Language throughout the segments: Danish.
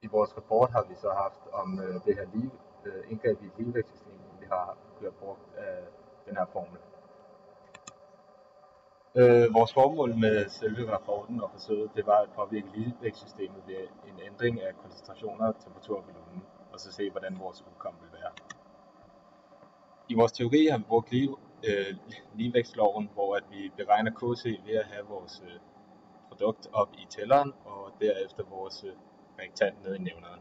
I vores rapport har vi så haft om det her indgreb i et ligevægtssystem, vi har brugt af den her formel. Vores formål med selve rapporten og forsøget, det var at påvirke ligevægtssystemet ved en ændring af koncentrationer, temperatur og volumen, og så se, hvordan vores udkom vil være. I vores teori har vi brugt ligevægtsloven, hvor at vi beregner KC ved at have vores produkt op i tælleren, og derefter vores reaktant ned i nævneren.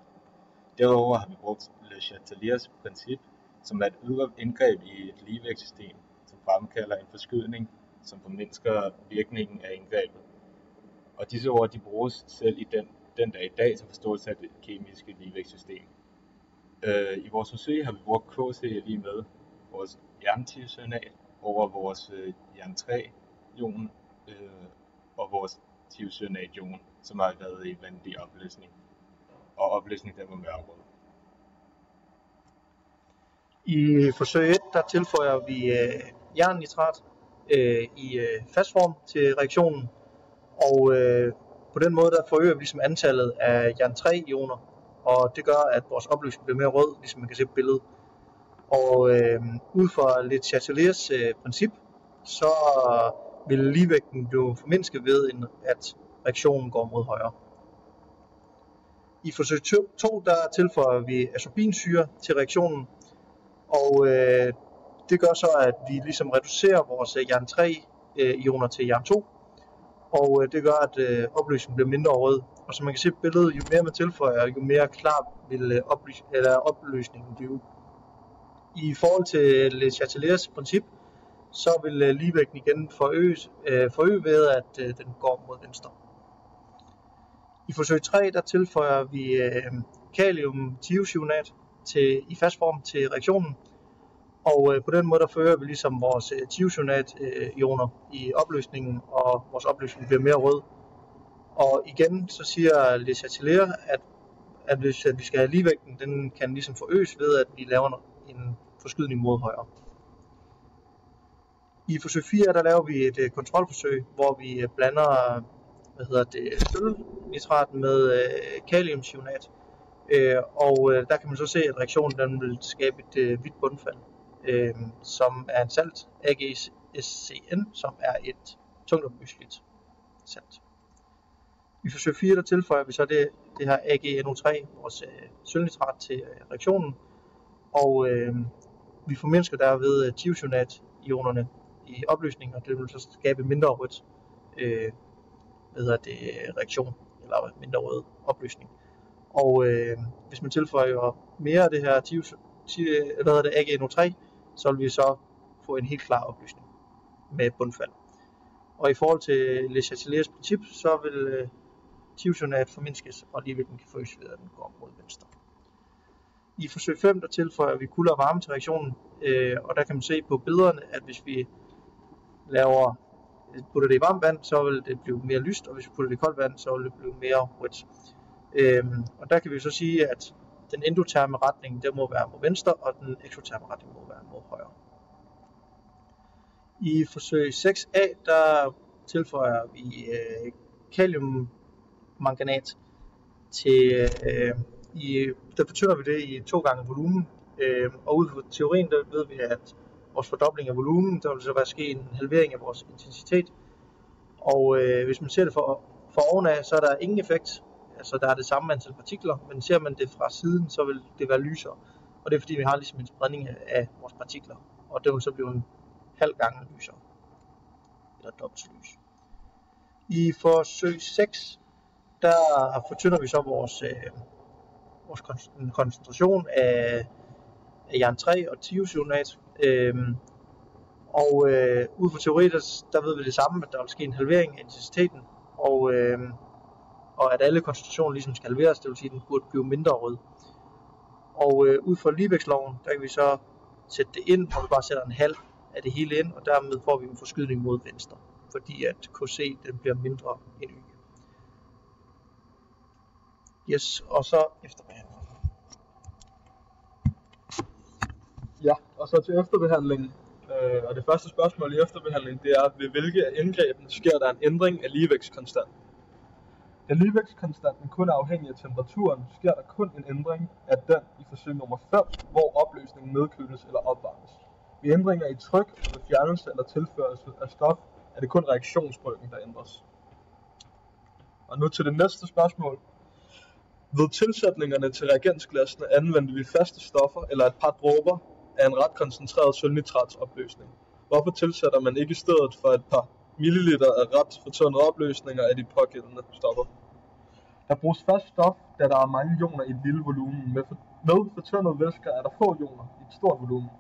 Derudover har vi brugt Le Chateliers princip, som er et ydre indgreb i et ligevægtssystem, som fremkalder en forskydning, som formindsker virkningen af indgrebet. Og disse ord de bruges selv i den dag i dag som forståelse af det kemiske ligevægtssystem. I vores forsøg har vi brugt KC lige med vores jerntiocyanat over vores jern 3-ion og vores tiocyanat-ion, som har været i vandig opløsning. Og opløsning der var mørkerød. I forsøg 1 der tilføjer vi jernnitrat i fast form til reaktionen, og på den måde der forøger vi ligesom antallet af jern 3-ioner, og det gør at vores opløsning bliver mere rød, ligesom man kan se på billedet. Og ud fra Le Chateliers princip, så vil ligevægten blive formindsket ved, at reaktionen går mod højre. I forsøg 2 der tilføjer vi asorbinsyre til reaktionen, og det gør så, at vi ligesom reducerer vores jern 3-ioner til jern 2, og det gør, at opløsningen bliver mindre rød. Og som man kan se på billedet, jo mere man tilføjer, jo mere klar vil opløsningen blive. I forhold til Le Chateliers princip, så vil ligevægten igen forøge ved, at den går mod venstre. I forsøg 3 der tilføjer vi kaliumtiocyanat i fast form til reaktionen, og på den måde der forøger vi ligesom vores tiocyanat-ioner i opløsningen, og vores opløsning bliver mere rød. Og igen så siger Le Chatelier, at hvis vi skal have ligevægten, den kan ligesom forøges ved, at vi laver en forskydning mod højre. I forsøg 4 der laver vi et kontrolforsøg, hvor vi blander sølvnitrat med kaliumcyanat, og der kan man så se, at reaktionen den vil skabe et hvidt bundfald, som er en salt, AgSCN, som er et tungtopløseligt salt. I forsøg 4 der tilføjer vi så det her AgNO3, vores sølvnitrat, til reaktionen, og vi formindsker derved tiocyanat-ionerne i opløsningen, og det vil så skabe mindre rødt reaktion, eller mindre rød opløsning. Og hvis man tilføjer mere af det her AgNO3, så vil vi så få en helt klar opløsning med bundfald. Og i forhold til Le Chateliers princip, så vil tiocyanat formindskes, og ligevægten kan forøges ved, at den går mod venstre. I forsøg 5 der tilføjer vi kulde og varme til reaktionen, og der kan man se på billederne, at hvis vi putter det i varmt vand, så vil det blive mere lyst, og hvis vi putter det i koldt vand, så vil det blive mere rødt. Og der kan vi så sige, at den endoterme retning der må være mod venstre, og den eksoterme retning må være mod højre. I forsøg 6a der tilføjer vi kaliummanganat til der fortynder vi det i 2 gange volumen, og ud fra teorien der ved vi, at vores fordobling af volumen, der vil så være ske en halvering af vores intensitet, og hvis man ser det fra ovenaf, så er der ingen effekt, altså der er det samme antal partikler, men ser man det fra siden, så vil det være lysere, og det er fordi vi har ligesom en spredning af vores partikler, og det vil så blive en halv gange lysere, eller dobbelt lys. I forsøg 6, der fortynder vi så vores koncentration af jern 3 og tiocyanat, og ud fra teori der ved vi det samme, at der vil ske en halvering af intensiteten, og at alle koncentrationer ligesom skal halveres, det vil sige, at den burde blive mindre rød. Og ud fra ligevægtsloven, der kan vi så sætte det ind, hvor vi bare sætter en halv af det hele ind, og dermed får vi en forskydning mod venstre, fordi at KC den bliver mindre end Y. Yes, og så efterbehandling. Ja, og så til efterbehandling. Og det første spørgsmål i efterbehandling, det er, ved hvilke af indgrebene sker der en ændring af ligevægtskonstanten? Da ligevægtskonstanten kun er afhængig af temperaturen, sker der kun en ændring af den i forsøg nummer 5, hvor opløsningen nedkøles eller opvarmes. Ved ændringer i tryk og ved fjernelse eller tilførsel af stof er det kun reaktionsbrøken, der ændres. Og nu til det næste spørgsmål. Ved tilsætningerne til reagensglassene anvendte vi faste stoffer eller et par dråber af en ret koncentreret sølvnitratsopløsning. Hvorfor tilsætter man ikke i stedet for et par milliliter af ret fortyndet opløsninger af de pågældende stoffer? Der bruges fast stof, da der er mange ioner i et lille volumen. Med fortyndet væsker er der få ioner i et stort volumen,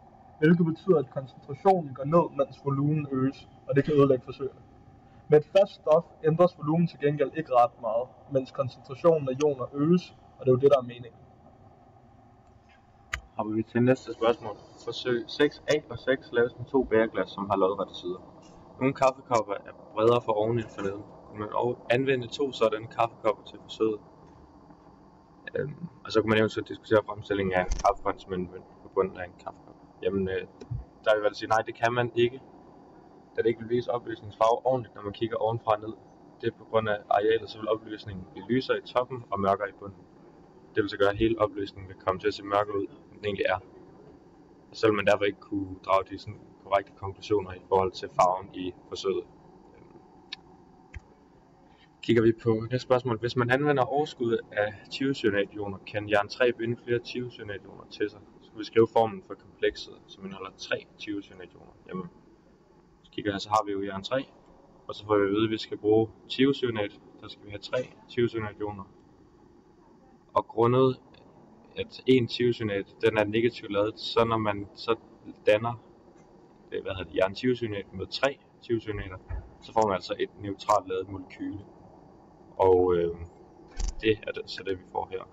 hvilket betyder, at koncentrationen går ned, mens volumen øges, og det kan ødelægge forsøgene. Med et fast stof ændres volumen til gengæld ikke ret meget, mens koncentrationen af ioner øges, og det er jo det, der er meningen. Hopper vi til næste spørgsmål. Forsøg 6a og 6 laves med 2 bæreglas, som har lodrette sider. Nogle kaffekopper er bredere for oven end for neden. Kunne man anvende 2 sådanne kaffekopper til forsøget? Og så kunne man eventuelt diskutere fremstillingen af en kaffekons med en mønt på bunden af en kaffekop. Jamen, der vil jeg sige, nej, det kan man ikke, da det ikke vil vise opløsningsfarve ordentligt, når man kigger ovenfra og ned. Det er på grund af arealet, så vil opløsningen blive lysere i toppen og mørkere i bunden. Det vil så gøre, at hele opløsningen vil komme til at se mørkere ud, end den egentlig er. Og selv man derfor ikke kunne drage de sådan korrekte konklusioner i forhold til farven i forsøget. Kigger vi på næste spørgsmål. Hvis man anvender overskud af thiocyanat-ioner, kan jern 3 binde flere thiocyanat-ioner til sig. Så skal vi skrive formlen for komplekset, som indeholder 3 thiocyanat-ioner. Jamen, så kigger her, så har vi jo jern 3, og så får vi at vide, at vi skal bruge thiocyanat. Der skal vi have 3 thiocyanat-ioner. Og grundet at en thiocyanat, den er negativt ladet, så når man så danner jern thiocyanat med 3 thiocyanater, så får man altså et neutralt ladet molekyle. Og det er så det, vi får her.